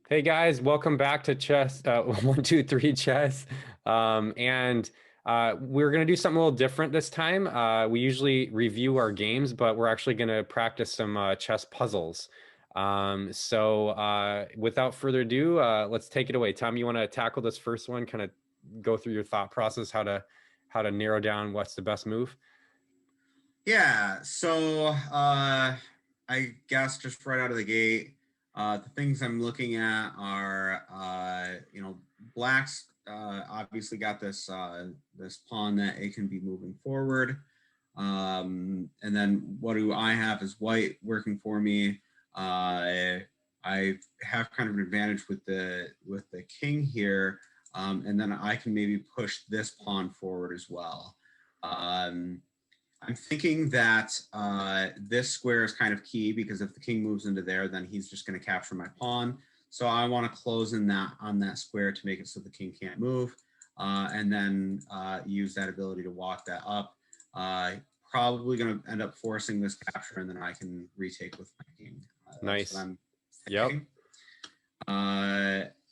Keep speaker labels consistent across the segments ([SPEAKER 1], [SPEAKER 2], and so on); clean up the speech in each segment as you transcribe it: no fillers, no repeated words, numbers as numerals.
[SPEAKER 1] Hey guys, welcome back to Chess 1, 2, 3 Chess. And we're gonna do something a little different this time. We usually review our games, but we're actually gonna practice some chess puzzles. Without further ado, let's take it away. Tom, you want to tackle this first one? Kind of go through your thought process, how to narrow down what's the best move.
[SPEAKER 2] Yeah, I guess just right out of the gate, the things I'm looking at are, Black's obviously got this pawn that it can be moving forward, and then what do I have is White working for me. I have kind of an advantage with the king here, and then I can maybe push this pawn forward as well. Um, I'm thinking that this square is kind of key because if the king moves into there, then he's just going to capture my pawn. So I want to close in that on that square to make it so the king can't move, and then use that ability to walk that up. Uh, Probably going to end up forcing this capture, and then I can retake with my king. That's what
[SPEAKER 1] Nice.
[SPEAKER 2] I'm
[SPEAKER 1] Yep.
[SPEAKER 2] thinking.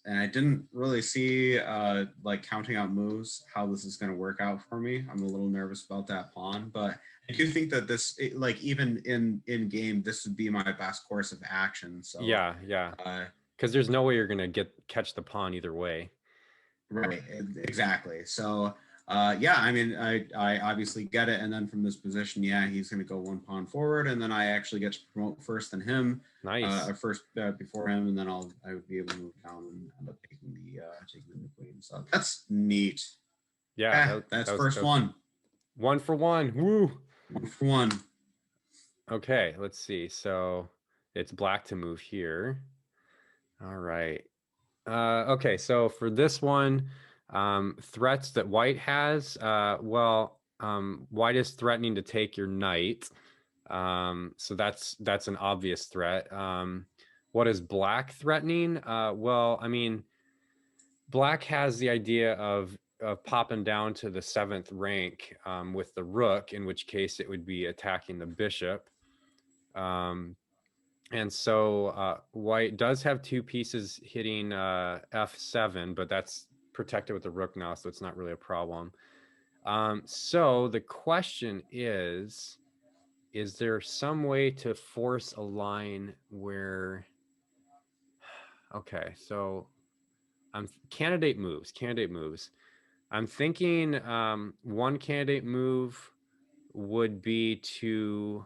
[SPEAKER 2] And I didn't really see like counting out moves how this is going to work out for me. I'm a little nervous about that pawn, but I do think that like even in game, this would be my best course of action. So,
[SPEAKER 1] Yeah, yeah.
[SPEAKER 2] uh,
[SPEAKER 1] Because there's no way you're gonna get catch the pawn either way.
[SPEAKER 2] right, exactly. So, yeah, I mean, I obviously get it, and then from this position, yeah, he's going to go one pawn forward, and then I actually get to promote first than him,
[SPEAKER 1] Nice.
[SPEAKER 2] or first before him, and then I would be able to move down and end up taking the queen. So that's neat.
[SPEAKER 1] Yeah,
[SPEAKER 2] Yeah,
[SPEAKER 1] that,
[SPEAKER 2] that's
[SPEAKER 1] that was that
[SPEAKER 2] first
[SPEAKER 1] was
[SPEAKER 2] one.
[SPEAKER 1] one for one. Woo.
[SPEAKER 2] One for one.
[SPEAKER 1] Okay, let's see. So it's black to move here. All right. Okay, so for this one, threats that white has, white is threatening to take your knight. So that's an obvious threat. What is black threatening? I mean, black has the idea of popping down to the seventh rank with the rook, in which case it would be attacking the bishop. Um, and so white does have two pieces hitting f7, but that's protected with the rook now, so it's not really a problem. So the question is there some way to force a line where, okay, so I'm candidate moves. I'm thinking one candidate move would be to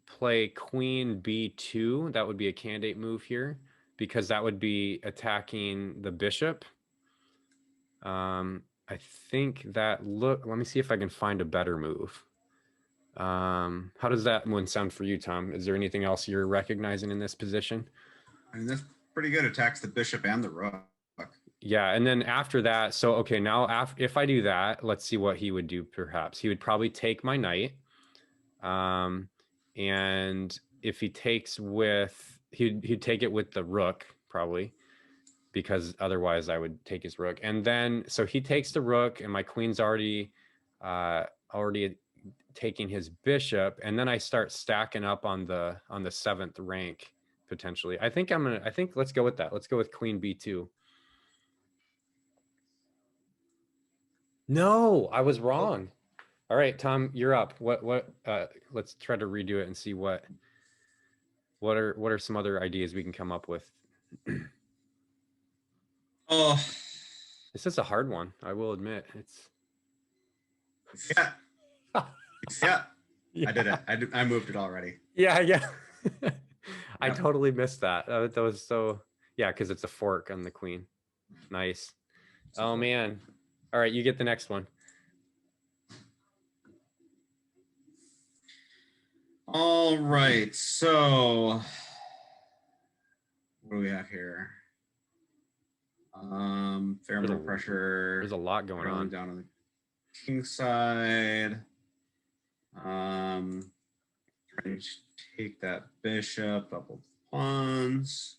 [SPEAKER 1] play queen b2. That would be a candidate move here because that would be attacking the bishop. I think let me see if I can find a better move. How does that one sound for you, Tom? Is there anything else you're recognizing in this position?
[SPEAKER 2] I mean, that's pretty good. Attacks the bishop and the rook.
[SPEAKER 1] Yeah, and then after that, so okay, now if I do that, let's see what he would do perhaps. He would probably take my knight. Um, and if he takes with he'd take it with the rook probably because otherwise I would take his rook. And then so he takes the rook and my queen's already taking his bishop, and then I start stacking up on the seventh rank potentially. I think let's go with that. Let's go with queen b2. No, I was
[SPEAKER 2] Oh,
[SPEAKER 1] wrong. All right, Tom, you're up. Let's try to redo it and see what are some other ideas we can come up with.
[SPEAKER 2] oh,
[SPEAKER 1] This is a hard one, I will admit. It's
[SPEAKER 2] yeah, yeah. I did it.
[SPEAKER 1] yeah.
[SPEAKER 2] I moved it already.
[SPEAKER 1] Yeah, yeah. I
[SPEAKER 2] Yep.
[SPEAKER 1] totally missed that. That was so yeah, because it's a fork on the queen. Nice.
[SPEAKER 2] It's a
[SPEAKER 1] Oh
[SPEAKER 2] fork.
[SPEAKER 1] man. All right, you get the next one.
[SPEAKER 2] All right. So what do we have here? Fair
[SPEAKER 1] There's
[SPEAKER 2] amount of
[SPEAKER 1] a there's
[SPEAKER 2] pressure
[SPEAKER 1] a lot going
[SPEAKER 2] drilling
[SPEAKER 1] on.
[SPEAKER 2] down on the king side. Um, Trying to take that bishop, double pawns.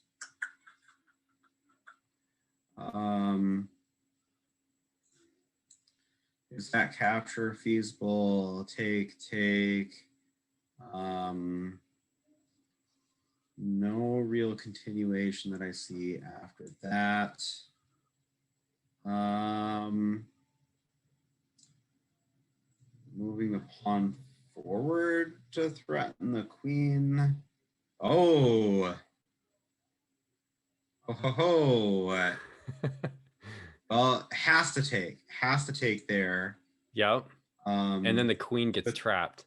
[SPEAKER 2] Um, is that capture feasible? Take. Um, no real natural continuation that I see after that. Moving the pawn forward to threaten the queen. Oh. Oh ho ho. Well, has to take there.
[SPEAKER 1] Yep. And then the queen gets trapped.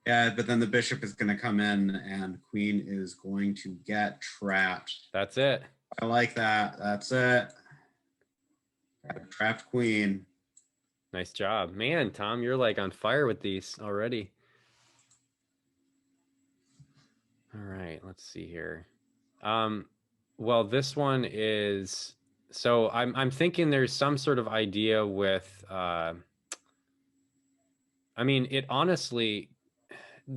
[SPEAKER 2] Yeah, but then the bishop is going to come in and queen is going to get trapped.
[SPEAKER 1] That's it.
[SPEAKER 2] I like that. That's it. Trapped queen.
[SPEAKER 1] Nice job. Man, Tom, you're like on fire with these already. All right, let's see here. Well, this one is so I'm thinking there's some sort of idea with I mean, it honestly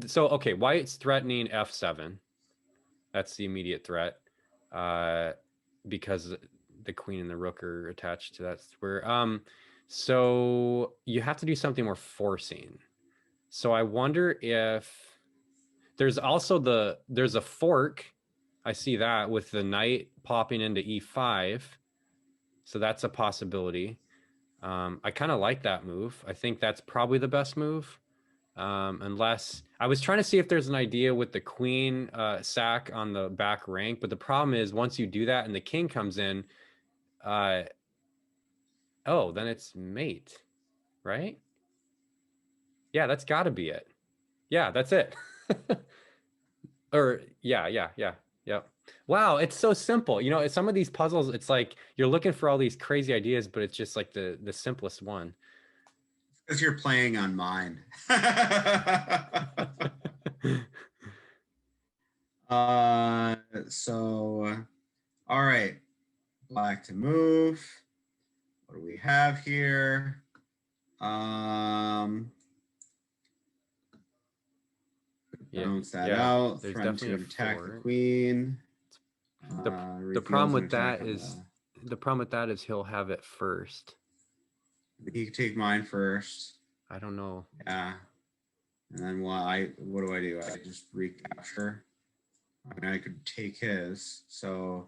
[SPEAKER 1] so okay, White's threatening F7. That's the immediate threat. Because the queen and the rook are attached to that square. So you have to do something more forcing. So I wonder if there's also there's a fork. I see that with the knight popping into e5. So that's a possibility. I kind of like that move. I think that's probably the best move. Unless I was trying to see if there's an idea with the queen sack on the back rank, but the problem is once you do that and the king comes in, oh, then it's mate, right? Yeah, that's got to be it. Yeah, that's it. Or yeah. Wow, it's so simple. You know, some of these puzzles, it's like you're looking for all these crazy ideas, but it's just like the simplest one.
[SPEAKER 2] Because you're playing on mine. So, all right. Black to move. What do we have here?
[SPEAKER 1] Yeah,
[SPEAKER 2] Bounce that
[SPEAKER 1] yeah.
[SPEAKER 2] out.
[SPEAKER 1] There's
[SPEAKER 2] Threaten to
[SPEAKER 1] definitely a
[SPEAKER 2] attack the
[SPEAKER 1] four.
[SPEAKER 2] queen.
[SPEAKER 1] The the problem
[SPEAKER 2] Reveals an
[SPEAKER 1] with
[SPEAKER 2] attack
[SPEAKER 1] that
[SPEAKER 2] on
[SPEAKER 1] is the problem with that is he'll have it first.
[SPEAKER 2] He can take mine first.
[SPEAKER 1] I don't know.
[SPEAKER 2] Yeah. And then what do? I just recapture. I mean, I could take his. So,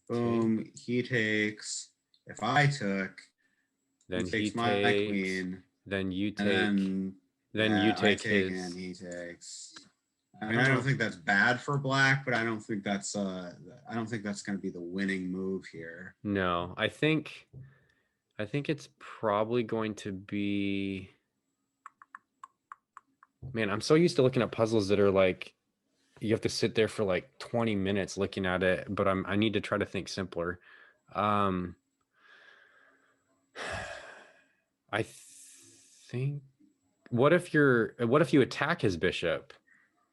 [SPEAKER 2] boom, he takes. If I took, he
[SPEAKER 1] Then he
[SPEAKER 2] takes my
[SPEAKER 1] takes.
[SPEAKER 2] queen,
[SPEAKER 1] Then you
[SPEAKER 2] and
[SPEAKER 1] take. Then you
[SPEAKER 2] I
[SPEAKER 1] take
[SPEAKER 2] take and
[SPEAKER 1] his.
[SPEAKER 2] he takes. I
[SPEAKER 1] I
[SPEAKER 2] mean,
[SPEAKER 1] don't
[SPEAKER 2] I don't
[SPEAKER 1] know.
[SPEAKER 2] think that's bad for black, but I don't think that's going to be the winning move here.
[SPEAKER 1] No, I think it's probably going to be. Man, I'm so used to looking at puzzles that are like you have to sit there for like 20 minutes looking at it, but I need to try to think simpler. Um, I think what if you attack his bishop?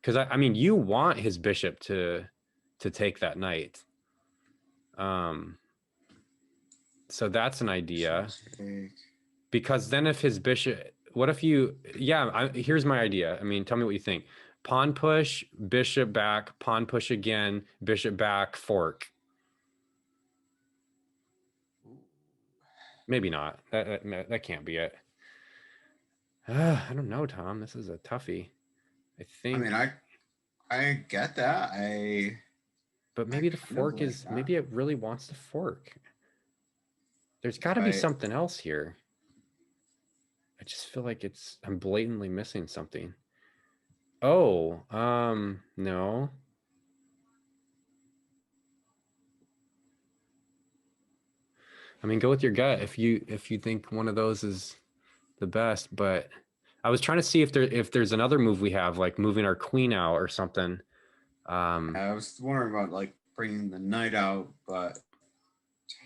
[SPEAKER 1] Because I mean you want his bishop to take that knight. So that's an idea. Because then if his bishop, what if you, yeah, here's my idea. I mean, tell me what you think. Pawn push, bishop back, pawn push again, bishop back, fork. Maybe not. That can't be it. I don't know, Tom. This is a toughie. I
[SPEAKER 2] I mean,
[SPEAKER 1] think,
[SPEAKER 2] I get that.
[SPEAKER 1] but
[SPEAKER 2] I
[SPEAKER 1] maybe the
[SPEAKER 2] kind of
[SPEAKER 1] fork
[SPEAKER 2] like
[SPEAKER 1] is,
[SPEAKER 2] that.
[SPEAKER 1] maybe it really wants to fork. There's got to be
[SPEAKER 2] Right.
[SPEAKER 1] something else here. I just feel like I'm blatantly missing something. Oh, no. I mean, go with your gut if you think one of those is the best. But I was trying to see if there's another move we have, like moving our queen out or something.
[SPEAKER 2] I was wondering about like bringing the knight out, but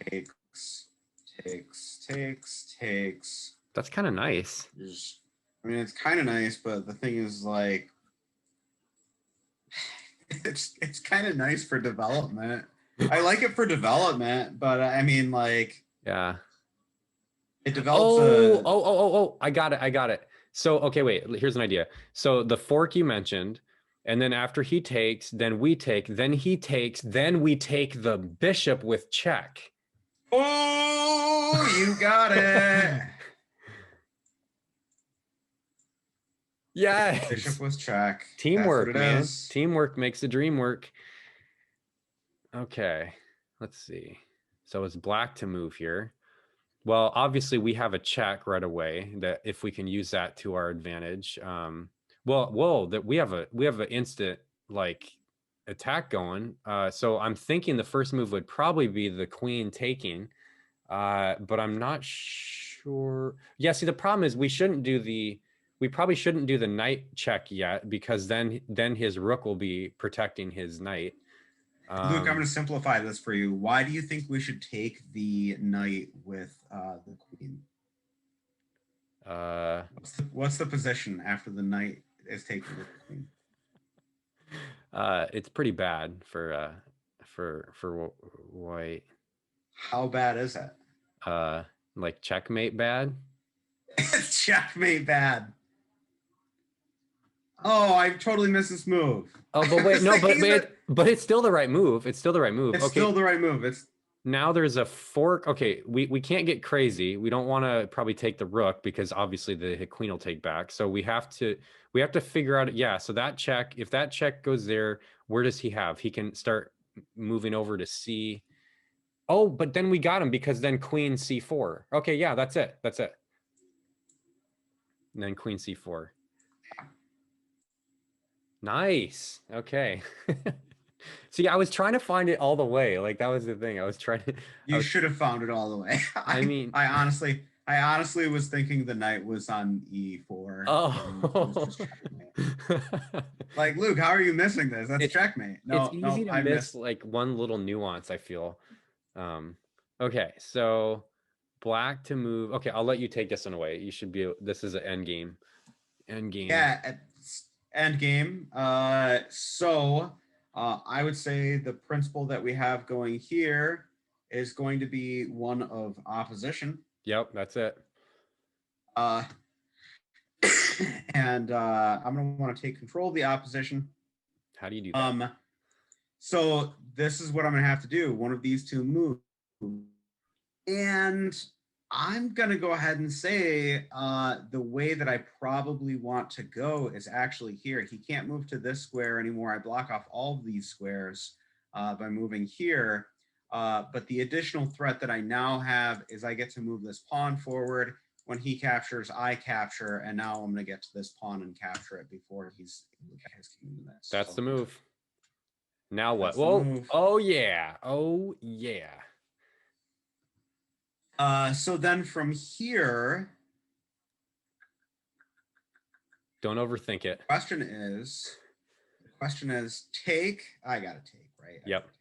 [SPEAKER 2] takes, takes.
[SPEAKER 1] That's kind of nice.
[SPEAKER 2] I mean, it's kind of nice, but the thing is, like, it's kind of nice for development. I like it for development, but I mean, like,
[SPEAKER 1] Yeah.
[SPEAKER 2] it develops a.
[SPEAKER 1] I got it. I got it. So, okay, wait, here's an idea. So the fork you mentioned, and then after he takes, then we take, then he takes, then we take the bishop with check.
[SPEAKER 2] Oh, you got it.
[SPEAKER 1] Yes.
[SPEAKER 2] Bishop was check. That's what
[SPEAKER 1] Teamwork,
[SPEAKER 2] it
[SPEAKER 1] man.
[SPEAKER 2] is.
[SPEAKER 1] Teamwork makes the dream work. Okay, let's see. So it's black to move here. Well, obviously we have a check right away that if we can use that to our advantage. Well, whoa, that we have an instant like attack going. So I'm thinking the first move would probably be the queen taking. But I'm not sure. Yeah, see, the problem is we probably shouldn't do the knight check yet because then his rook will be protecting his knight.
[SPEAKER 2] Luke, I'm
[SPEAKER 1] Um,
[SPEAKER 2] going to simplify this for you. Why do you think we should take the knight with the queen?
[SPEAKER 1] uh,
[SPEAKER 2] What's the position after the knight is taken with the queen?
[SPEAKER 1] it's pretty bad for white.
[SPEAKER 2] How bad is it?
[SPEAKER 1] Uh, like checkmate bad.
[SPEAKER 2] It's checkmate bad. Oh, I totally missed this move.
[SPEAKER 1] Oh, but
[SPEAKER 2] I
[SPEAKER 1] wait,
[SPEAKER 2] was
[SPEAKER 1] no,
[SPEAKER 2] thinking that
[SPEAKER 1] but it's still the right move. It's still the right move.
[SPEAKER 2] it's
[SPEAKER 1] Okay,
[SPEAKER 2] still the right move. It's
[SPEAKER 1] now there's a fork. Okay, we can't get crazy. We don't want to probably take the rook because obviously the queen will take back. So we have to figure out. Yeah, so that check, if that check goes there, where does he have? He can start moving over to C. Oh, but then we got him because then queen C4. Okay, yeah, that's it. That's it. And then queen C4. Nice. Okay. See, I was trying to find it all the way. Like that was the thing. I
[SPEAKER 2] you
[SPEAKER 1] was
[SPEAKER 2] should have found it all the way.
[SPEAKER 1] I mean,
[SPEAKER 2] I honestly was thinking the knight was on E4 and it was
[SPEAKER 1] oh.
[SPEAKER 2] just checkmate. Like, Luke, how are you missing this? That's
[SPEAKER 1] it's
[SPEAKER 2] checkmate.
[SPEAKER 1] it's
[SPEAKER 2] No,
[SPEAKER 1] easy
[SPEAKER 2] no,
[SPEAKER 1] to
[SPEAKER 2] I
[SPEAKER 1] miss
[SPEAKER 2] missed.
[SPEAKER 1] like one little nuance, I feel. Um, okay, so black to move. Okay, I'll let you take this one away. You should be this is an end game. End game.
[SPEAKER 2] Yeah, at end game. I would say the principle that we have going here is going to be one of opposition.
[SPEAKER 1] Yep, that's it.
[SPEAKER 2] Uh, and I'm going to want to take control of the opposition.
[SPEAKER 1] How do you do that?
[SPEAKER 2] Um, so this is what I'm going to have to do. One of these two moves. And I'm going to go ahead and say the way that I probably want to go is actually here. He can't move to this square anymore. I block off all of these squares by moving here. But the additional threat that I now have is I get to move this pawn forward. When he captures, I capture, and now I'm going to get to this pawn and capture it before he's able to get his king in this.
[SPEAKER 1] That's
[SPEAKER 2] So
[SPEAKER 1] the move. Now what?
[SPEAKER 2] that's the
[SPEAKER 1] Whoa.
[SPEAKER 2] move.
[SPEAKER 1] Oh yeah. Oh yeah.
[SPEAKER 2] So then from here,
[SPEAKER 1] Don't overthink it.
[SPEAKER 2] The question is take. I gotta take, right? I
[SPEAKER 1] Yep.
[SPEAKER 2] gotta take.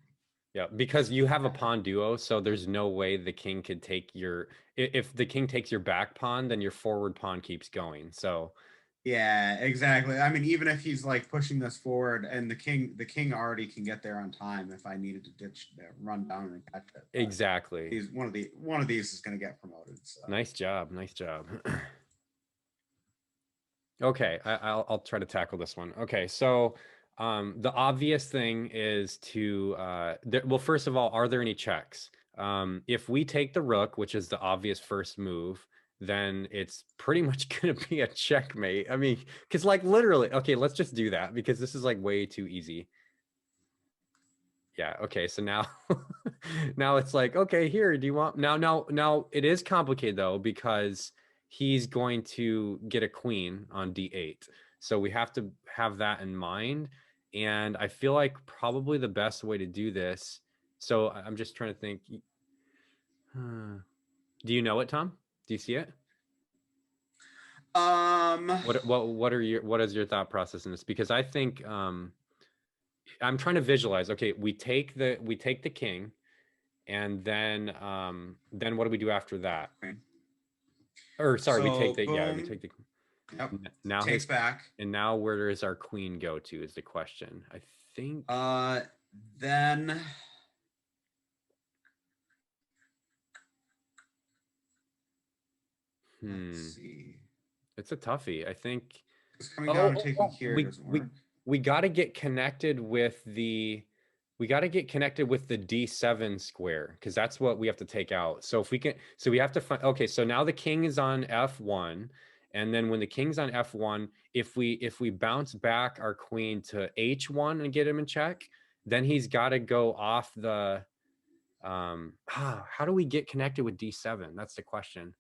[SPEAKER 1] Yeah, because you have a pawn duo, so there's no way the king could take your if the king takes your back pawn, then your forward pawn keeps going. So
[SPEAKER 2] Yeah, exactly. I mean, even if he's like pushing this forward, and the king already can get there on time if I needed to run down and catch it. But
[SPEAKER 1] exactly.
[SPEAKER 2] he's one of these is going to get promoted. So
[SPEAKER 1] Nice job. Nice job. Okay, I'll try to tackle this one. Okay, so the obvious thing is to well, first of all, are there any checks? If we take the rook, which is the obvious first move, then it's pretty much going to be a checkmate. I mean, because like literally, okay, let's just do that because this is like way too easy. Yeah, okay, so now now it's like, okay, here, do you want now it is complicated though because he's going to get a queen on d8. So we have to have that in mind. And I feel like probably the best way to do this. So I'm just trying to think. Do you know it, Tom? Do you see it?
[SPEAKER 2] um,
[SPEAKER 1] What is your thought process in this? Because I think I'm trying to visualize. Okay, we take the king, and then what do we do after that?
[SPEAKER 2] okay.
[SPEAKER 1] Or sorry,
[SPEAKER 2] So
[SPEAKER 1] we
[SPEAKER 2] boom.
[SPEAKER 1] take the
[SPEAKER 2] Yep.
[SPEAKER 1] now
[SPEAKER 2] Takes
[SPEAKER 1] his
[SPEAKER 2] back.
[SPEAKER 1] and now where does our queen go to is the question. I think
[SPEAKER 2] Uh, then let's
[SPEAKER 1] hmm,
[SPEAKER 2] see.
[SPEAKER 1] it's a toughie. I think
[SPEAKER 2] Just coming down and taking
[SPEAKER 1] oh,
[SPEAKER 2] here doesn't work.
[SPEAKER 1] we got to get connected with the we got to get connected with the d7 square because that's what we have to take out. So if we can, so we have to find. Okay, so now the king is on f1, and then when the king's on f1, if we bounce back our queen to h1 and get him in check, then he's got to go off the how do we get connected with d7? That's the question.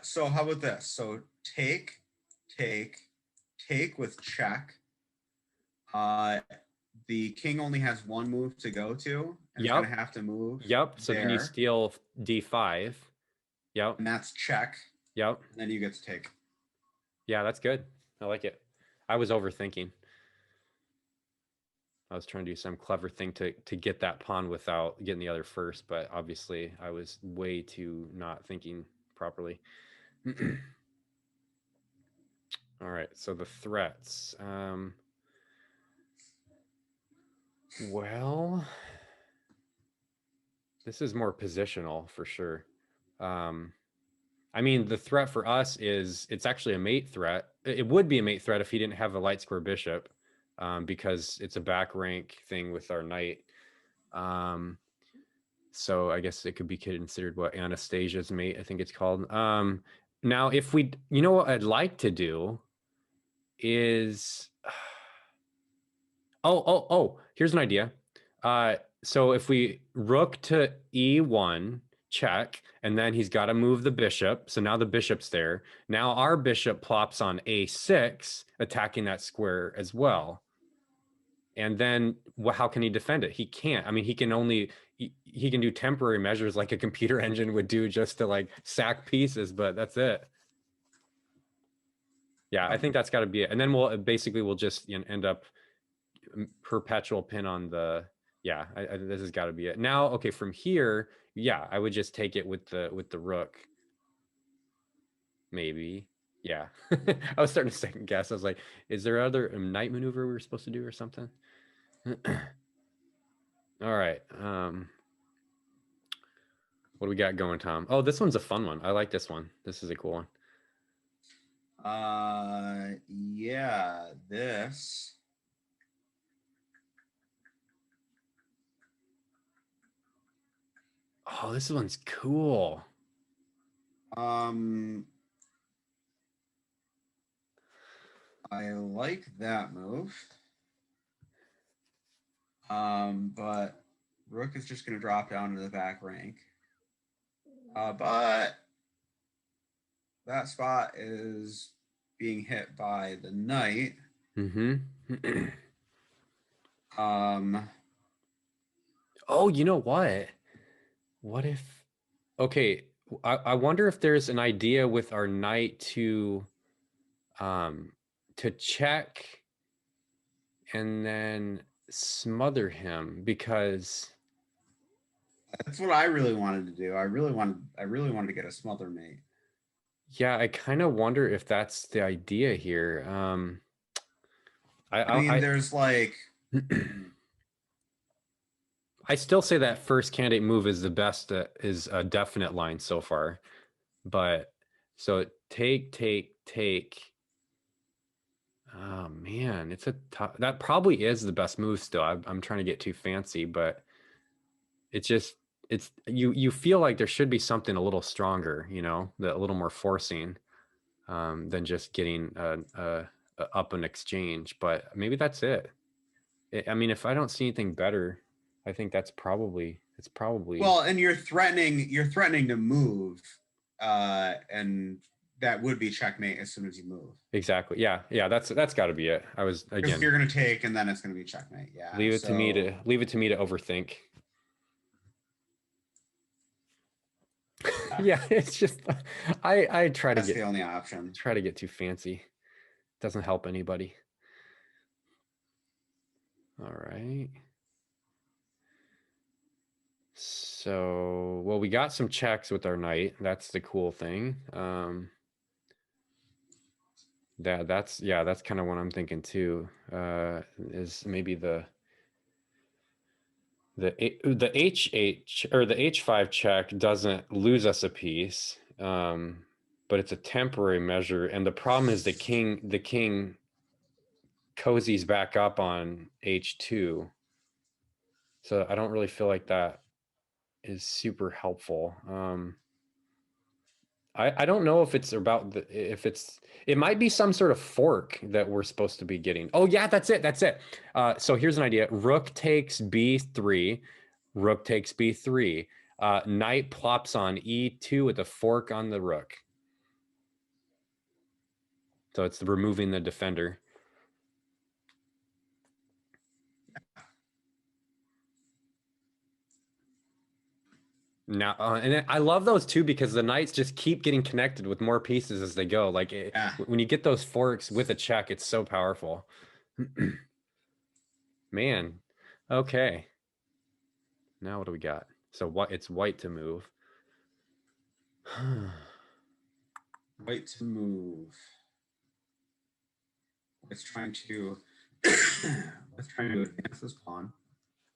[SPEAKER 2] So how about this? So take, take, take with check. Uh, the king only has one move to go to, and it's
[SPEAKER 1] Yep.
[SPEAKER 2] gonna have to move
[SPEAKER 1] Yep. So then you
[SPEAKER 2] there,
[SPEAKER 1] steal d5. Yep.
[SPEAKER 2] and that's check.
[SPEAKER 1] Yep.
[SPEAKER 2] And then you get to take.
[SPEAKER 1] Yeah, that's good. I like it. I was overthinking. I was trying to do some clever thing to get that pawn without getting the other first, but obviously I was way too not thinking properly. All right, so the threats. Well, this is more positional for sure. Um, I mean, the threat for us is it's actually a mate threat. It would be a mate threat if he didn't have a light square bishop, because it's a back rank thing with our knight. So I guess it could be considered what Anastasia's mate, I think it's called. Now, if we, you know, what I'd like to do is, here's an idea. So if we rook to e1, check, and then he's got to move the bishop. So now the bishop's there. Now our bishop plops on a6, attacking that square as well. And then how can he defend it? He can't. I mean, he can only he can do temporary measures like a computer engine would do just to like sack pieces, but that's it. Yeah, I think that's got to be it. And then we'll just end up perpetual pin on the yeah. This has got to be it. Now, okay, from here, yeah, I would just take it with the rook, maybe. Yeah, I was starting to second guess. I was like, is there other knight maneuver we were supposed to do or something? All right. What do we got going, Tom? Oh, this one's a fun one. I like this one. This is a cool one.
[SPEAKER 2] Yeah, this.
[SPEAKER 1] Oh, this one's cool.
[SPEAKER 2] Um, I like that move. But Rook is just going to drop down to the back rank. But that spot is being hit by the knight.
[SPEAKER 1] Mm-hmm.
[SPEAKER 2] Um,
[SPEAKER 1] Oh, you know what? What if? Okay, I wonder if there's an idea with our knight um to check and then smother him because
[SPEAKER 2] that's what I really wanted to do. I really wanted to get a smother mate.
[SPEAKER 1] yeah, I kind of wonder if that's the idea here. I
[SPEAKER 2] I mean,
[SPEAKER 1] I
[SPEAKER 2] there's like,
[SPEAKER 1] I, I still say that first candidate move is the best, is a definite line so far. But so take. Oh man, it's a tough. That probably is the best move still. I'm trying to get too fancy, but it's just it's you feel like there should be something a little stronger, that a little more forcing, than just getting a up an exchange. But maybe that's it. I mean, if I don't see anything better, I think it's probably
[SPEAKER 2] well, and you're threatening to move, and that would be checkmate as soon as you move.
[SPEAKER 1] exactly. Yeah, yeah. That's got to be it. I was
[SPEAKER 2] Because
[SPEAKER 1] again
[SPEAKER 2] you're going to take, and then it's going to be checkmate. Yeah. So
[SPEAKER 1] leave it to me to overthink.
[SPEAKER 2] yeah,
[SPEAKER 1] Yeah, it's just I
[SPEAKER 2] that's the only option.
[SPEAKER 1] try to get too fancy. Doesn't help anybody. All right. So, well, we got some checks with our knight. That's the cool thing. That's kind of what I'm thinking too. Is maybe the H8 or the H5 check doesn't lose us a piece. But it's a temporary measure, and the problem is the king cozies back up on H2. So I don't really feel like that is super helpful. I don't know if it's about if it's it might be some sort of fork that we're supposed to be getting. Oh yeah, that's it. That's it. So here's an idea. Rook takes B3. Rook takes B3. Knight plops on E2 with a fork on the rook. So it's removing the defender. Now, and I love those too because the knights just keep getting connected with more pieces as they go. Like
[SPEAKER 2] Yeah.
[SPEAKER 1] when you get those forks with a check, it's so powerful. Man. Okay. Now what do we got? So what? It's white to move.
[SPEAKER 2] Wait to move. It's trying to it's trying to advance this pawn.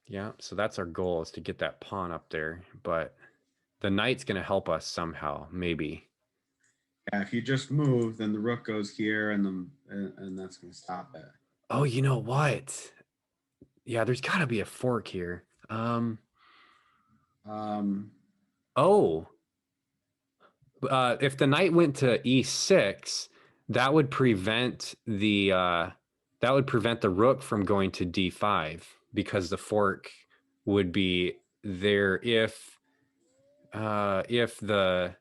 [SPEAKER 1] Yeah. So that's our goal is to get that pawn up there, but the knight's going to help us somehow, maybe.
[SPEAKER 2] Yeah, if you just move, then the rook goes here, and that's going to stop it.
[SPEAKER 1] Oh, you know what? Yeah, there's got to be a fork here.
[SPEAKER 2] Um,
[SPEAKER 1] Oh, if the knight went to e6, that would prevent the rook from going to d5 because the fork would be there if the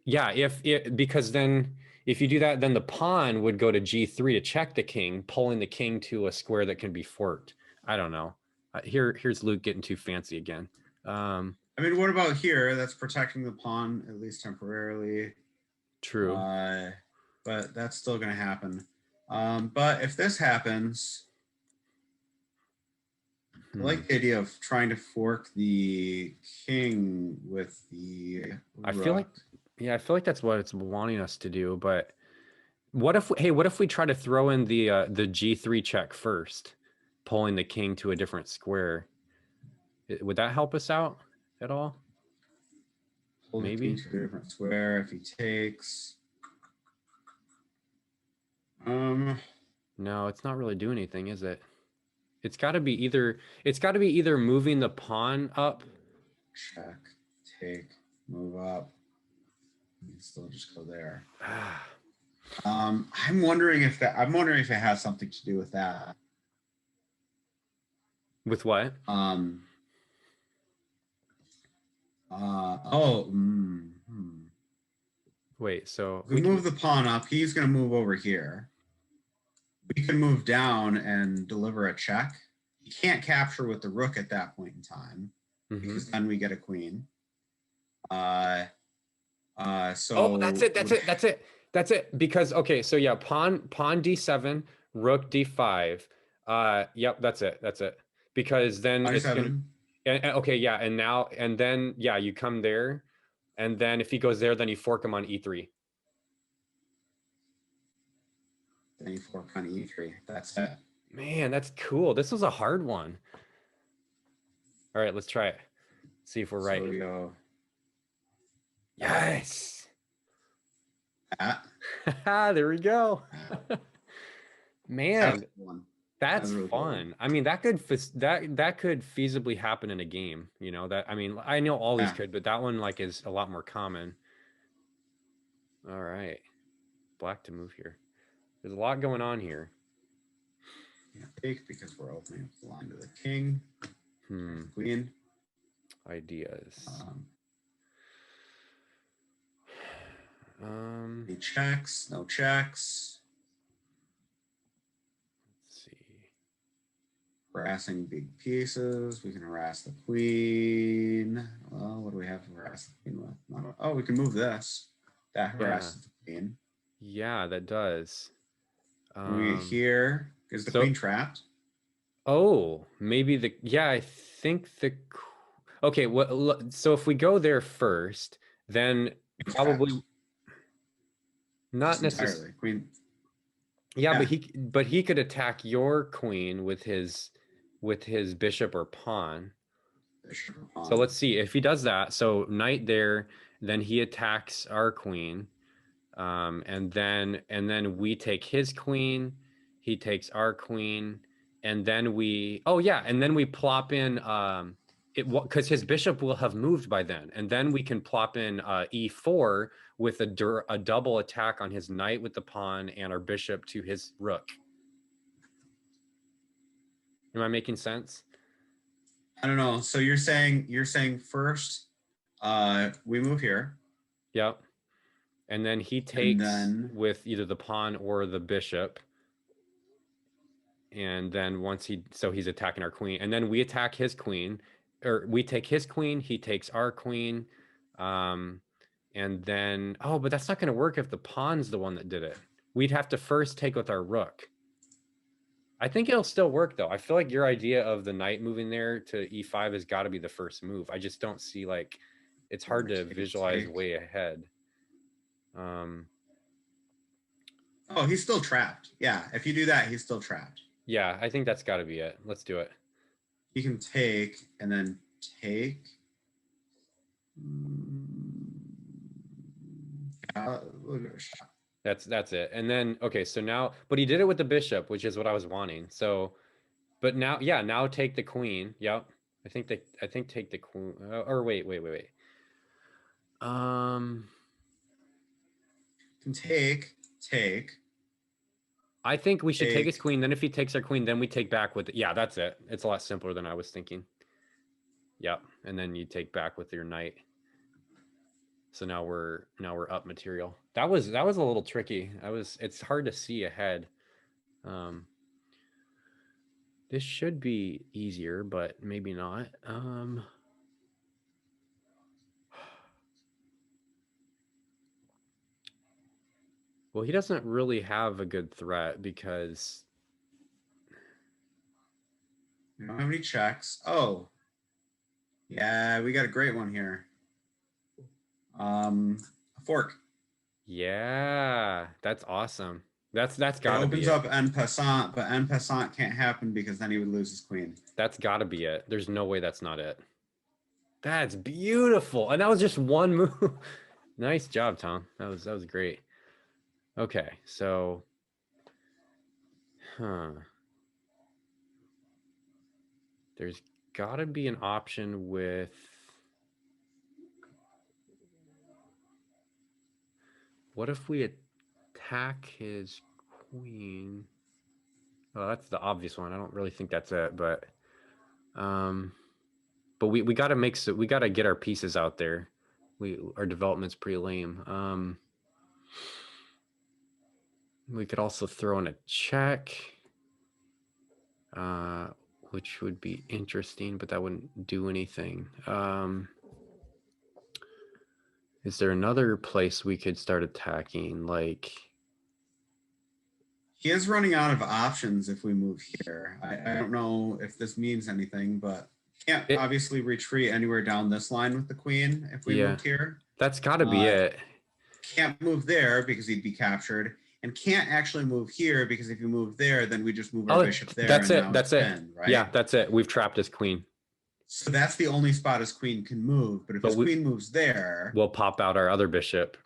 [SPEAKER 1] yeah if it because then if you do that then the pawn would go to g3 to check the king, pulling the king to a square that can be forked. I don't know. Here's Luke getting too fancy again.
[SPEAKER 2] I mean, what about here? That's protecting the pawn at least temporarily.
[SPEAKER 1] True.
[SPEAKER 2] Uh, but that's still going to happen. But if this happens, I
[SPEAKER 1] Hmm.
[SPEAKER 2] like the idea of trying to fork the king with the
[SPEAKER 1] I feel like
[SPEAKER 2] rook.
[SPEAKER 1] Yeah, I feel like that's what it's wanting us to do, but what if we try to throw in the G3 check first, pulling the king to a different square? Would that help us out at all?
[SPEAKER 2] Pull the king
[SPEAKER 1] Maybe?
[SPEAKER 2] to a different square if he takes. Um,
[SPEAKER 1] No, it's not really doing anything, is it? It's got to be either moving the pawn up.
[SPEAKER 2] check, take, move up. You can still just go there. I'm wondering if it has something to do with that.
[SPEAKER 1] With what?
[SPEAKER 2] Um, oh,
[SPEAKER 1] Wait, so
[SPEAKER 2] if we
[SPEAKER 1] we can
[SPEAKER 2] move the pawn up, he's going to move over here. We can move down and deliver a check. He can't capture with the rook at that point in time
[SPEAKER 1] hmm
[SPEAKER 2] because then we get a queen. Uh,
[SPEAKER 1] Oh, that's
[SPEAKER 2] so
[SPEAKER 1] it. That's it. That's it. That's it. Because okay, so yeah, pawn d7, rook d5. Yep, that's it. That's it. Because then it's gonna.
[SPEAKER 2] 27.
[SPEAKER 1] Okay, yeah, and then yeah, you come there, and then if he goes there, then you fork him on e3.
[SPEAKER 2] Then you fork on e3. That's it.
[SPEAKER 1] Man, that's cool. This was a hard one. All right, let's try it. See if we're
[SPEAKER 2] So
[SPEAKER 1] right.
[SPEAKER 2] we go
[SPEAKER 1] Yes.
[SPEAKER 2] that.
[SPEAKER 1] There we go.
[SPEAKER 2] That was
[SPEAKER 1] Man,
[SPEAKER 2] one. That
[SPEAKER 1] that's
[SPEAKER 2] was a really cool one.
[SPEAKER 1] fun. I mean, that could feasibly happen in a game, that I mean, I know all these
[SPEAKER 2] Yeah.
[SPEAKER 1] could, but that one like is a lot more common. All right. Black to move here. There's a lot going on here.
[SPEAKER 2] Can't take because we're opening up the line to the king,
[SPEAKER 1] Hmm.
[SPEAKER 2] queen.
[SPEAKER 1] Ideas.
[SPEAKER 2] Um,
[SPEAKER 1] Um,
[SPEAKER 2] any checks? No checks.
[SPEAKER 1] let's see.
[SPEAKER 2] Harassing big pieces. We can harass the queen. Well, what do we have to harass the queen with? Oh, we can move this. That
[SPEAKER 1] Yeah.
[SPEAKER 2] harasses the queen.
[SPEAKER 1] Yeah, that does.
[SPEAKER 2] When we get
[SPEAKER 1] Um,
[SPEAKER 2] here, is the
[SPEAKER 1] so
[SPEAKER 2] queen trapped?
[SPEAKER 1] oh, maybe I think okay, so if we go there first, then
[SPEAKER 2] Queen's trapped
[SPEAKER 1] probably not
[SPEAKER 2] just
[SPEAKER 1] necessarily.
[SPEAKER 2] entirely. Queen.
[SPEAKER 1] Yeah, but
[SPEAKER 2] Yeah.
[SPEAKER 1] he could attack your queen with his bishop or pawn.
[SPEAKER 2] Bishop or
[SPEAKER 1] So
[SPEAKER 2] pawn.
[SPEAKER 1] let's see if he does that. So knight there, then he attacks our queen, and then we take his queen. He takes our queen, and then we plop in. because his bishop will have moved by then, and then we can plop in e4 with a double attack on his knight with the pawn and our bishop to his rook. Am I making sense?
[SPEAKER 2] I don't know. So you're saying first, we move here,
[SPEAKER 1] Yep. And then he
[SPEAKER 2] and
[SPEAKER 1] takes
[SPEAKER 2] then
[SPEAKER 1] with either the pawn or the bishop. And then so he's attacking our queen, and then we attack his queen, or we take his queen, he takes our queen. Um, and then, oh, but that's not going to work if the pawn's the one that did it. We'd have to first take with our rook. I think it'll still work though. I feel like your idea of the knight moving there to e5 has got to be the first move. I just don't see, like, it's hard to visualize
[SPEAKER 2] take.
[SPEAKER 1] way ahead. Um,
[SPEAKER 2] Oh, he's still trapped. Yeah, if you do that, he's still trapped.
[SPEAKER 1] yeah, I think that's got to be it. Let's do it.
[SPEAKER 2] He can take and then take. We'll give it a shot.
[SPEAKER 1] That's it. And then, okay, so now, but he did it with the bishop, which is what I was wanting. So, but now, yeah, now take the queen. Yep. I think take the queen. Or wait. Um,
[SPEAKER 2] Can take.
[SPEAKER 1] I think we should take his
[SPEAKER 2] Take.
[SPEAKER 1] queen. Then if he takes our queen, then we take back with it. Yeah, that's it. It's a lot simpler than I was thinking. Yep. And then you take back with your knight. So now we're up material. That was a little tricky. It's hard to see ahead. This should be easier, but maybe not. Well, he doesn't really have a good threat because
[SPEAKER 2] We don't have any checks. Oh, yeah, we got a great one here. A fork.
[SPEAKER 1] yeah, that's awesome. That's
[SPEAKER 2] It
[SPEAKER 1] got to be
[SPEAKER 2] opens
[SPEAKER 1] it.
[SPEAKER 2] up en passant, but en passant can't happen because then he would lose his queen.
[SPEAKER 1] That's got to be it. There's no way that's not it. That's beautiful. And that was just one move. Nice job, Tom. That was great. Okay, so there's got to be an option with, what if we attack his queen? Well, that's the obvious one. I don't really think that's it, but we got to we got to get our pieces out there. Our development's pretty lame. We could also throw in a check, which would be interesting, but that wouldn't do anything. Is there another place we could start attacking? Like,
[SPEAKER 2] He is running out of options if we move here. I don't know if this means anything, but can't obviously retreat anywhere down this line with the queen if we moved here.
[SPEAKER 1] That's got to be it.
[SPEAKER 2] Can't move there because he'd be captured, and can't actually move here because if you move there, then we just move our bishop there.
[SPEAKER 1] That's it. That's it.
[SPEAKER 2] Pinned, right?
[SPEAKER 1] Yeah, that's it. We've trapped his queen.
[SPEAKER 2] So that's the only spot his queen can move. But if his queen moves there,
[SPEAKER 1] we'll pop out our other bishop.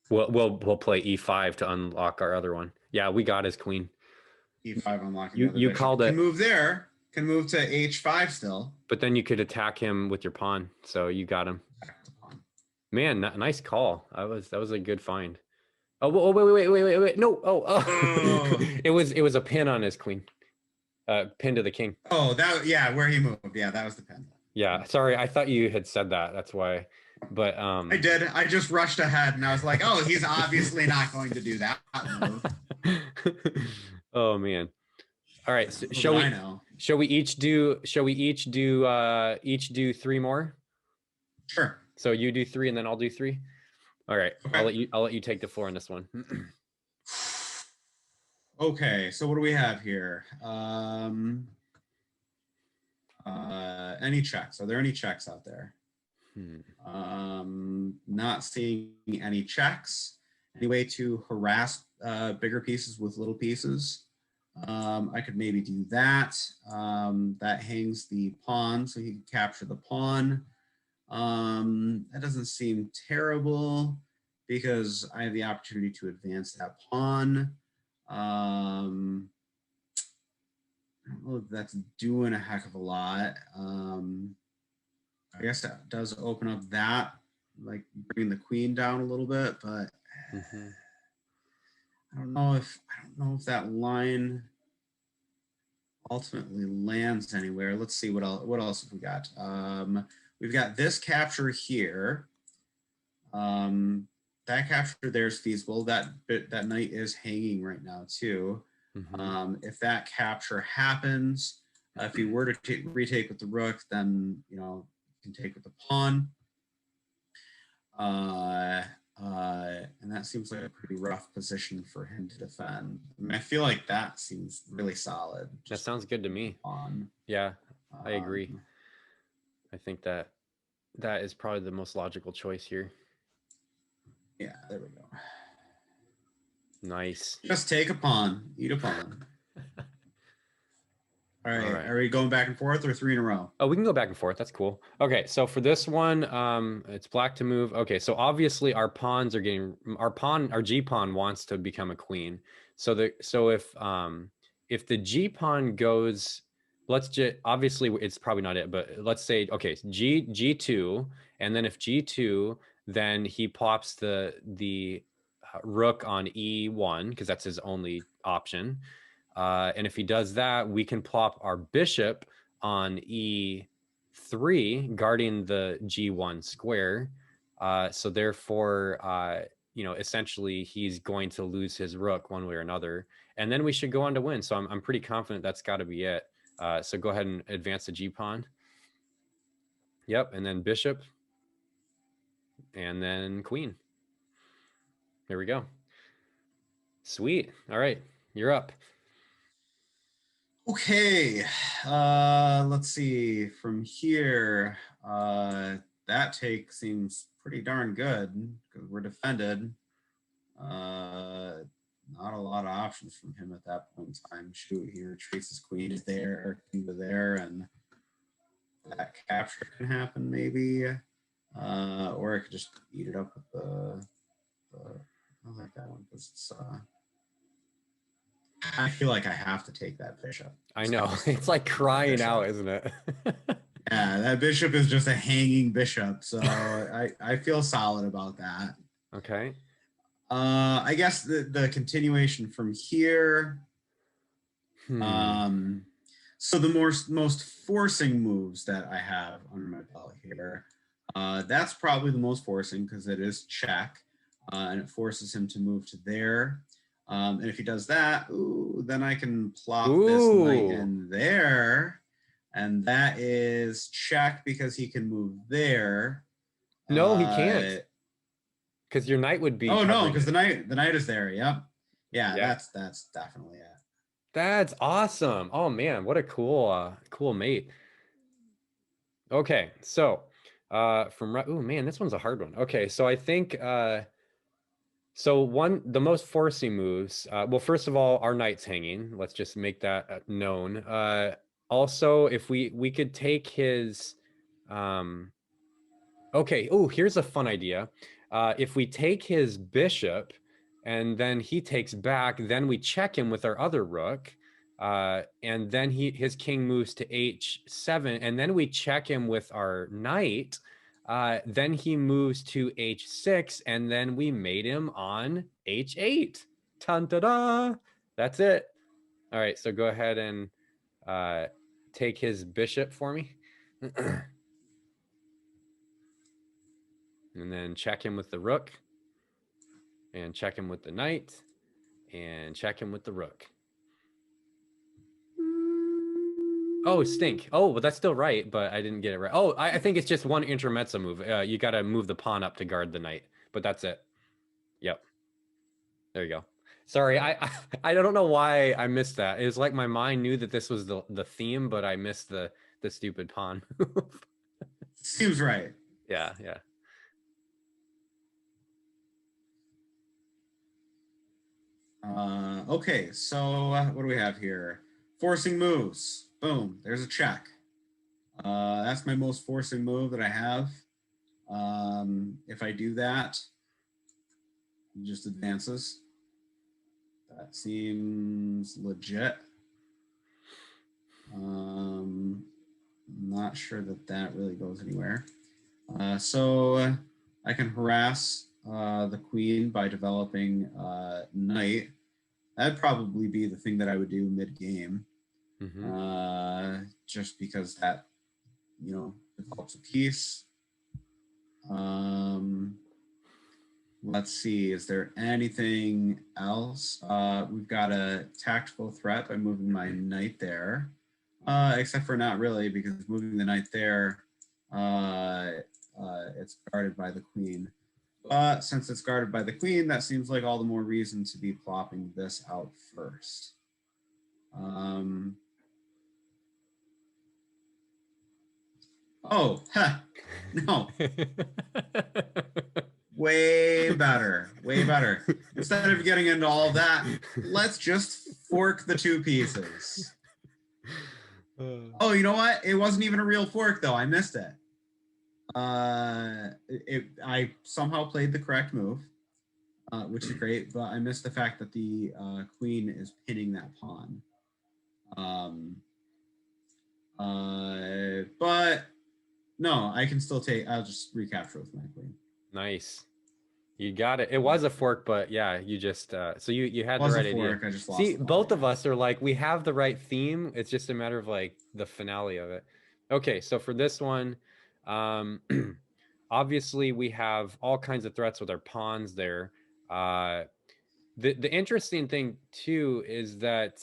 [SPEAKER 1] We'll play e5 to unlock our other one. Yeah, we got his queen.
[SPEAKER 2] e5 unlocking.
[SPEAKER 1] You called it.
[SPEAKER 2] Can move there. Can move to h5 still.
[SPEAKER 1] But then you could attack him with your pawn. So you got him. Man, nice call. That was a good find. Oh, wait. No. Oh. It was a pin on his queen. Pin to the king.
[SPEAKER 2] Oh, where he moved. Yeah, that was the pin.
[SPEAKER 1] Yeah, sorry. I thought you had said that. That's why. But
[SPEAKER 2] I did. I just rushed ahead and I was like, "Oh, he's obviously not going to do that move."
[SPEAKER 1] Oh man. All right. So shall we each do 3 more?
[SPEAKER 2] Sure.
[SPEAKER 1] So you do 3 and then I'll do 3. All right. Okay. I'll let you take the floor on this one.
[SPEAKER 2] Okay. So what do we have here? Any checks? Are there any checks out there? Not seeing any checks. Any way to harass bigger pieces with little pieces? I could maybe do that. That hangs the pawn, so he can capture the pawn. That doesn't seem terrible because I have the opportunity to advance that pawn. I don't know if that's doing a heck of a lot. I guess that does open up that, like bringing the queen down a little bit, but
[SPEAKER 1] Hmm.
[SPEAKER 2] I don't know if that line ultimately lands anywhere. Let's see what else have we got. We've got this capture here. Um, that capture there is feasible. That knight is hanging right now too.
[SPEAKER 1] Hmm.
[SPEAKER 2] If that capture happens, if you were to retake with the rook, then you can take with the pawn. Uh, and that seems like a pretty rough position for him to defend. I mean, I feel like that seems really solid.
[SPEAKER 1] That
[SPEAKER 2] Just
[SPEAKER 1] sounds good to
[SPEAKER 2] the
[SPEAKER 1] me.
[SPEAKER 2] pawn.
[SPEAKER 1] Yeah, I agree.
[SPEAKER 2] Um,
[SPEAKER 1] I think that that is probably the most logical choice here.
[SPEAKER 2] yeah, there we go.
[SPEAKER 1] Nice.
[SPEAKER 2] Just take a pawn, eat a pawn. All
[SPEAKER 1] All
[SPEAKER 2] right,
[SPEAKER 1] right.
[SPEAKER 2] are we going back and forth or three in a row?
[SPEAKER 1] Oh, we can go back and forth. That's cool. Okay, so for this one, it's black to move. Okay, so obviously our pawns are getting our G pawn wants to become a queen. So if the G pawn goes, let's just obviously it's probably not it, but let's say okay, G2, and then if G2, then he pops the rook on E1 because that's his only option. And if he does that, we can plop our bishop on E3, guarding the G1 square. So therefore, essentially he's going to lose his rook one way or another. And then we should go on to win. So I'm pretty confident that's got to be it. So go ahead and advance the G pawn. Yep. And then bishop. And then queen. There we go. Sweet. All right. You're up.
[SPEAKER 2] Okay, let's see. From here, that take seems pretty darn good because we're defended. Uh, Not a lot of options from him at that point in time. Shoot, he retreats his queen to there, king to there, and that capture can happen maybe. Or I could just eat it up with the I like that one because it's. I feel like I have to take that bishop.
[SPEAKER 1] I
[SPEAKER 2] Just have
[SPEAKER 1] know.
[SPEAKER 2] to
[SPEAKER 1] It's
[SPEAKER 2] surrender
[SPEAKER 1] like
[SPEAKER 2] that
[SPEAKER 1] crying out,
[SPEAKER 2] bishop.
[SPEAKER 1] isn't it?
[SPEAKER 2] Yeah, that bishop is just a hanging bishop, so I feel solid about that.
[SPEAKER 1] Okay.
[SPEAKER 2] I guess the continuation from here.
[SPEAKER 1] Hmm.
[SPEAKER 2] Um, so the most forcing moves that I have under my belt here, that's probably the most forcing because it is check, and it forces him to move to there. And if he does that, ooh, then I can plop this knight
[SPEAKER 1] Ooh.
[SPEAKER 2] in there, and that is check because he can move there.
[SPEAKER 1] No, he
[SPEAKER 2] Uh,
[SPEAKER 1] can't. Because your knight would be
[SPEAKER 2] oh no,
[SPEAKER 1] covering
[SPEAKER 2] because
[SPEAKER 1] it.
[SPEAKER 2] the knight is there. Yep. Yeah,
[SPEAKER 1] Yeah.
[SPEAKER 2] that's definitely it.
[SPEAKER 1] That's awesome. Oh man, what a cool mate. Okay, so oh man, this one's a hard one. Okay, so I think so the most forcing moves, well, first of all, our knight's hanging. Let's just make that known. Also, if we could take his um okay. Oh, here's a fun idea. If we take his bishop and then he takes back, then we check him with our other rook. And then his king moves to h7, and then we check him with our knight. Then he moves to h6, and then we mate him on h8. Dun, da, da. That's it. All right, so go ahead and uh, take his bishop for me. And then check him with the rook, and check him with the knight, and check him with the rook. Oh, stink. Oh, but that's still right, but I didn't get it right. Oh, I think it's just one intermezzo move. You got to move the pawn up to guard the knight, but that's it. Yep. There you go. Sorry, I don't know why I missed that. It was like my mind knew that this was the theme, but I missed the stupid pawn move.
[SPEAKER 2] Seems right.
[SPEAKER 1] Yeah, yeah.
[SPEAKER 2] Okay, so what do we have here? Forcing moves. Boom, there's a check. That's my most forcing move that I have. If I do that, it just advances. That seems legit. Um, Not sure that that really goes anywhere. So I can harass the queen by developing knight. That'd probably be the thing that I would do mid game,
[SPEAKER 1] Mm-hmm.
[SPEAKER 2] just because that develops a piece. Um, let's see. Is there anything else? We've got a tactical threat by moving my knight there. Except for not really, because moving the knight there, uh, it's guarded by the queen. But since it's guarded by the queen, that seems like all the more reason to be plopping this out first. Um, oh, no, way better, way better. Instead of getting into all of that, let's just fork the two pieces. Oh, you know what? It wasn't even a real fork, though. I missed it. I somehow played the correct move, which is great, but I missed the fact that the queen is pinning that pawn. Um, but no, I can still take. I'll just recapture with my queen.
[SPEAKER 1] Nice. You got it. It was a fork, but yeah, you just so you had the
[SPEAKER 2] Was a
[SPEAKER 1] right idea.
[SPEAKER 2] fork. I just lost
[SPEAKER 1] See,
[SPEAKER 2] the pawn.
[SPEAKER 1] both of
[SPEAKER 2] Yeah.
[SPEAKER 1] us are like we have the right theme. It's just a matter of like the finale of it. Okay, so for this one, um obviously we have all kinds of threats with our pawns there. The interesting thing too is that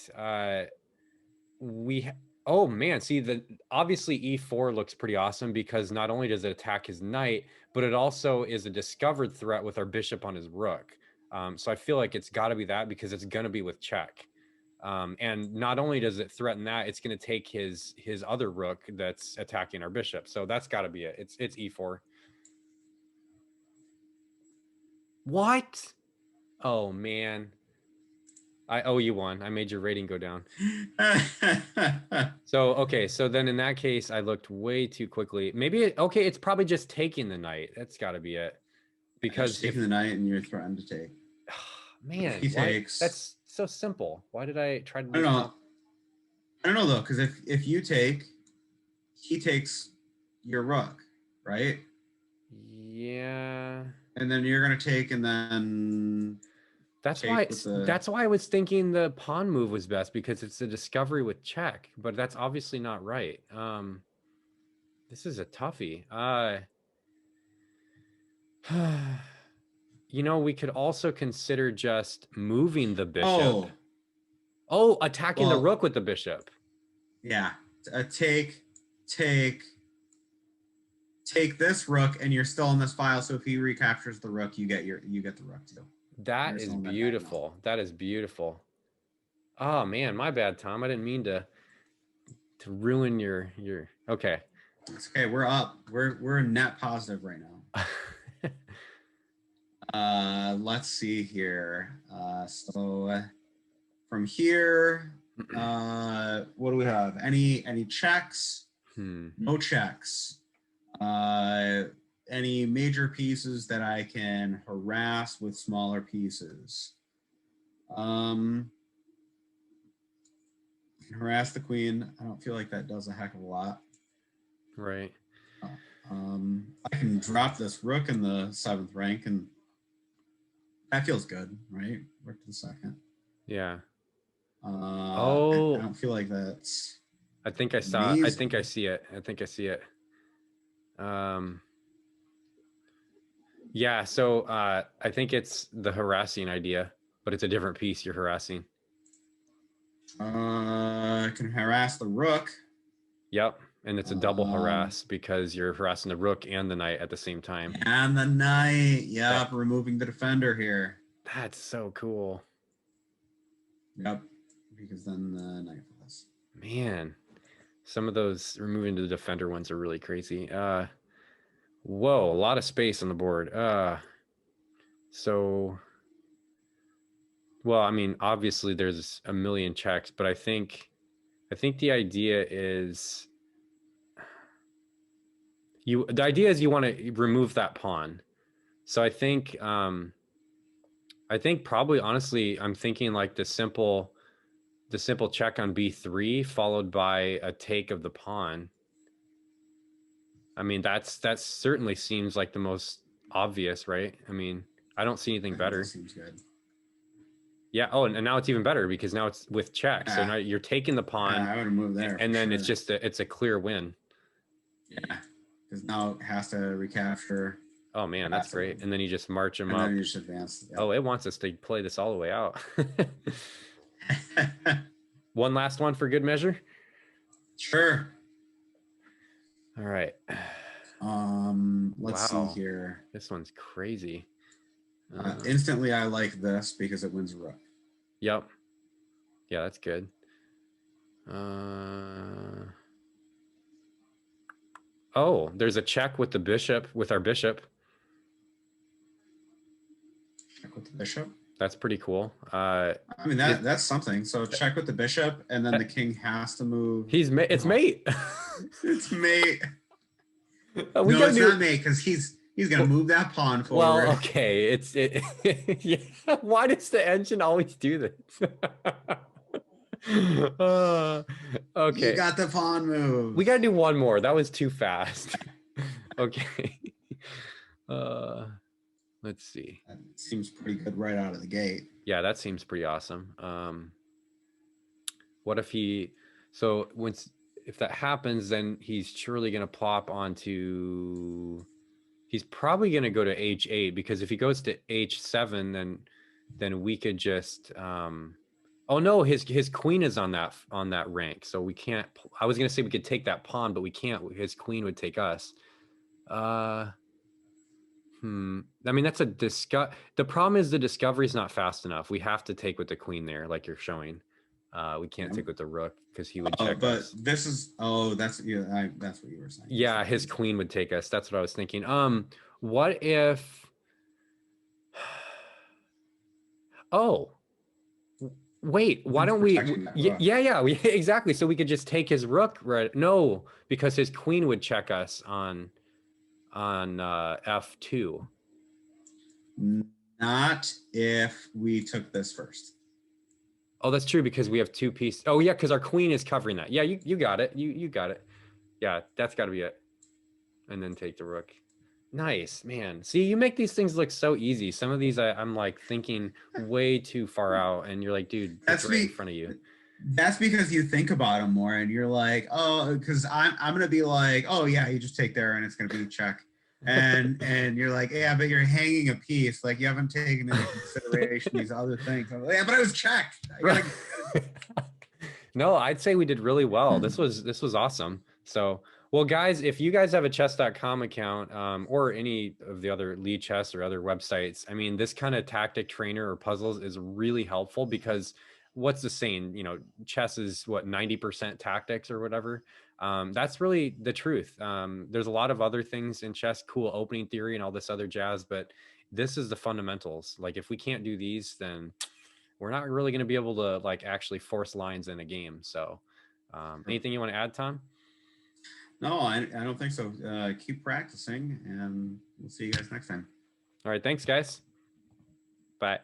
[SPEAKER 1] we ha- oh man, see the obviously e4 looks pretty awesome because not only does it attack his knight, but it also is a discovered threat with our bishop on his rook. So I feel like it's got to be that because it's going to be with check. And not only does it threaten that, it's going to take his other rook that's attacking our bishop. So that's got to be it. It's e4. What? Oh man, I owe you one. I made your rating go down. So, okay, so then in that case, I looked way too quickly. Okay, it's probably just taking the knight. That's got to be it.
[SPEAKER 2] Just
[SPEAKER 1] Because
[SPEAKER 2] taking
[SPEAKER 1] if,
[SPEAKER 2] the knight and you're threatened to take. If
[SPEAKER 1] man,
[SPEAKER 2] he
[SPEAKER 1] why?
[SPEAKER 2] takes,
[SPEAKER 1] That's so simple. Why did I try to
[SPEAKER 2] I
[SPEAKER 1] do
[SPEAKER 2] don't
[SPEAKER 1] it
[SPEAKER 2] know.
[SPEAKER 1] com
[SPEAKER 2] I don't know though, because if you take, he takes your rook, right?
[SPEAKER 1] Yeah.
[SPEAKER 2] And then you're gonna take and then take with the.
[SPEAKER 1] That's why I was thinking the pawn move was best because it's a discovery with check, but that's obviously not right. This is a toughie. We could also consider just moving the bishop.
[SPEAKER 2] Oh,
[SPEAKER 1] Oh, attacking the
[SPEAKER 2] well,
[SPEAKER 1] rook with the bishop.
[SPEAKER 2] yeah. Take, take, take this rook, and you're still in this file. So if he recaptures the rook, you get the rook too.
[SPEAKER 1] That
[SPEAKER 2] You're
[SPEAKER 1] is
[SPEAKER 2] still in that diagonal.
[SPEAKER 1] beautiful. That is beautiful. Oh man, my bad, Tom. I didn't mean to ruin your okay.
[SPEAKER 2] It's okay. We're up. We're net positive right now. Let's see here. So from here, what do we have? Any checks?
[SPEAKER 1] Hmm.
[SPEAKER 2] No checks. Uh, any major pieces that I can harass with smaller pieces? Um, can harass the queen. I don't feel like that does a heck of a lot.
[SPEAKER 1] Right.
[SPEAKER 2] Uh, I can drop this rook in the seventh rank, and that feels good, right? Rook to the second.
[SPEAKER 1] Yeah.
[SPEAKER 2] I
[SPEAKER 1] Oh,
[SPEAKER 2] don't feel like that's
[SPEAKER 1] I think I
[SPEAKER 2] amazing.
[SPEAKER 1] see it. I think I see it. Um yeah, so I think it's the harassing idea, but it's a different piece you're harassing.
[SPEAKER 2] I can harass the rook.
[SPEAKER 1] Yep. And it's a double
[SPEAKER 2] Um,
[SPEAKER 1] harass because you're harassing the rook and the knight at the same time.
[SPEAKER 2] and the knight.
[SPEAKER 1] That
[SPEAKER 2] Yep, removing the defender here.
[SPEAKER 1] that's so cool.
[SPEAKER 2] Yep, because then the knight falls.
[SPEAKER 1] Man, some of those removing the defender ones are really crazy. Whoa, a lot of space on the board. So well, I mean, obviously there's a million checks, but I think the idea is you want to remove that pawn. So I think probably honestly I'm thinking like the simple check on b3 followed by a take of the pawn. I mean, that certainly seems like the most obvious, right? I mean, I don't see anything
[SPEAKER 2] I think this
[SPEAKER 1] better.
[SPEAKER 2] seems good.
[SPEAKER 1] Yeah. Oh, and now it's even better because now it's with check. So
[SPEAKER 2] Yeah,
[SPEAKER 1] now you're taking the
[SPEAKER 2] yeah,
[SPEAKER 1] pawn,
[SPEAKER 2] I would have moved there for
[SPEAKER 1] and then it's
[SPEAKER 2] sure.
[SPEAKER 1] just it's a clear win.
[SPEAKER 2] Yeah, because now it has to recapture.
[SPEAKER 1] Oh man,
[SPEAKER 2] It
[SPEAKER 1] that's
[SPEAKER 2] has to
[SPEAKER 1] great.
[SPEAKER 2] move,
[SPEAKER 1] And then you just march them
[SPEAKER 2] and then
[SPEAKER 1] up.
[SPEAKER 2] you just advance.
[SPEAKER 1] Oh, it wants us to play this all the way out.
[SPEAKER 2] Yep.
[SPEAKER 1] One last one for good measure.
[SPEAKER 2] Sure.
[SPEAKER 1] All right.
[SPEAKER 2] Let's see
[SPEAKER 1] Wow.
[SPEAKER 2] here.
[SPEAKER 1] This one's crazy.
[SPEAKER 2] Instantly, I like this because it wins a rook.
[SPEAKER 1] Yep. Yeah, that's good. Uh, oh, there's a check with the bishop, with our bishop.
[SPEAKER 2] Check with the bishop.
[SPEAKER 1] That's pretty cool.
[SPEAKER 2] I mean
[SPEAKER 1] It,
[SPEAKER 2] that's something. So check with the bishop, and then the king has to move.
[SPEAKER 1] it's
[SPEAKER 2] Oh,
[SPEAKER 1] mate.
[SPEAKER 2] it's mate.
[SPEAKER 1] We
[SPEAKER 2] No,
[SPEAKER 1] got to
[SPEAKER 2] it's not
[SPEAKER 1] do
[SPEAKER 2] mate because he's gonna move that pawn
[SPEAKER 1] well.
[SPEAKER 2] forward.
[SPEAKER 1] Okay, it's it. Yeah. Why does the engine always do this? uh,
[SPEAKER 2] You
[SPEAKER 1] okay,
[SPEAKER 2] got the pawn
[SPEAKER 1] we
[SPEAKER 2] move.
[SPEAKER 1] got to do one more. That was too fast. Okay. Uh, let's see.
[SPEAKER 2] That seems pretty good right out of the gate.
[SPEAKER 1] Yeah, that seems pretty awesome. What if he, so once, if that happens, then he's surely going to plop onto, he's probably going to go to H8 because if he goes to H7, then we could just, oh no, his queen is on that rank. So we can't, I was going to say we could take that pawn, but we can't, his queen would take us. Uh, I mean, that's a discuss. The problem is the discovery is not fast enough. We have to take with the queen there, like you're showing. We can't
[SPEAKER 2] Yeah.
[SPEAKER 1] take with the rook because he would
[SPEAKER 2] Oh,
[SPEAKER 1] check
[SPEAKER 2] but
[SPEAKER 1] us.
[SPEAKER 2] this is that's yeah, that's what you were saying.
[SPEAKER 1] Yeah, his queen would take us. That's what I was thinking. What if? Oh, wait. Why
[SPEAKER 2] It's
[SPEAKER 1] don't we?
[SPEAKER 2] protecting that rook.
[SPEAKER 1] Yeah, yeah. We exactly. So we could just take his rook, right? No, because his queen would check us on F2.
[SPEAKER 2] Not if we took this first.
[SPEAKER 1] Oh, that's true because we have two pieces. Oh, yeah, because our queen is covering that. Yeah, you got it. You got it. Yeah, that's got to be it. And then take the rook. Nice, man. See, you make these things look so easy. Some of these I'm like thinking way too far out, and you're like, dude, it's
[SPEAKER 2] That's
[SPEAKER 1] right in
[SPEAKER 2] me.
[SPEAKER 1] front of you.
[SPEAKER 2] That's because you think about them more, and you're like, oh, because I'm gonna be like, oh yeah, you just take there, and it's gonna be check, and you're like, yeah, but you're hanging a piece, like you haven't taken into consideration these other things. I'm like, yeah, but I was checked. I
[SPEAKER 1] Right.
[SPEAKER 2] gotta.
[SPEAKER 1] No, I'd say we did really well. This was awesome. So, well, guys, if you guys have a chess.com account, or any of the other Lee Chess or other websites, I mean, this kind of tactic trainer or puzzles is really helpful because what's the saying? Chess is what 90% tactics or whatever. That's really the truth. There's a lot of other things in chess, cool opening theory and all this other jazz, but this is the fundamentals. Like if we can't do these, then we're not really going to be able to like actually force lines in a game. So, anything you want to add, Tom?
[SPEAKER 2] No, I don't think so. Keep practicing, and we'll see you guys next time.
[SPEAKER 1] All right, thanks, guys. Bye.